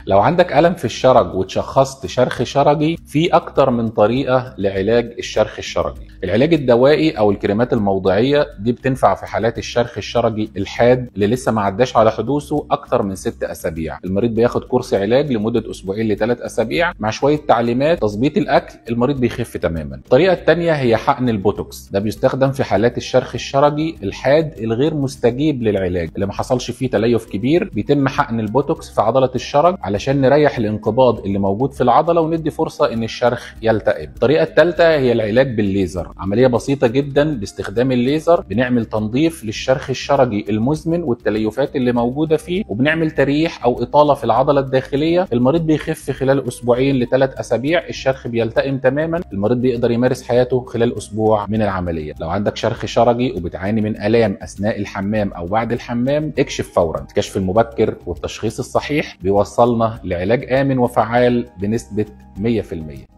لو عندك ألم في الشرج وتشخصت شرخ شرجي، في أكتر من طريقة لعلاج الشرخ الشرجي. العلاج الدوائي أو الكريمات الموضعية دي بتنفع في حالات الشرخ الشرجي الحاد اللي لسه ما عداش على حدوثه أكتر من 6 أسابيع. المريض بياخد كورس علاج لمدة أسبوعين ل3 أسابيع مع شوية تعليمات تظبيط الأكل، المريض بيخف تماما. الطريقة الثانية هي حقن البوتوكس، ده بيستخدم في حالات الشرخ الشرجي الحاد الغير مستجيب للعلاج اللي ما حصلش فيه تليف كبير. بيتم حقن البوتوكس في عضلة الشرج علشان نريح الانقباض اللي موجود في العضلة وندي فرصة ان الشرخ يلتئم. الطريقة الثالثة هي العلاج بالليزر، عملية بسيطة جدا باستخدام الليزر. بنعمل تنظيف للشرخ الشرجي المزمن والتليفات اللي موجودة فيه، وبنعمل تريح او اطالة في العضلة الداخلية. المريض بيخف خلال اسبوعين ل3 اسابيع، الشرخ بيلتئم تماما، المريض بيقدر يمارس حياته خلال اسبوع من العملية. لو عندك شرخ شرجي وبتعاني من آلام اثناء الحمام او بعد الحمام، اكشف فورا. الكشف المبكر والتشخيص الصحيح بيوصلنا لعلاج آمن وفعال بنسبة 100%.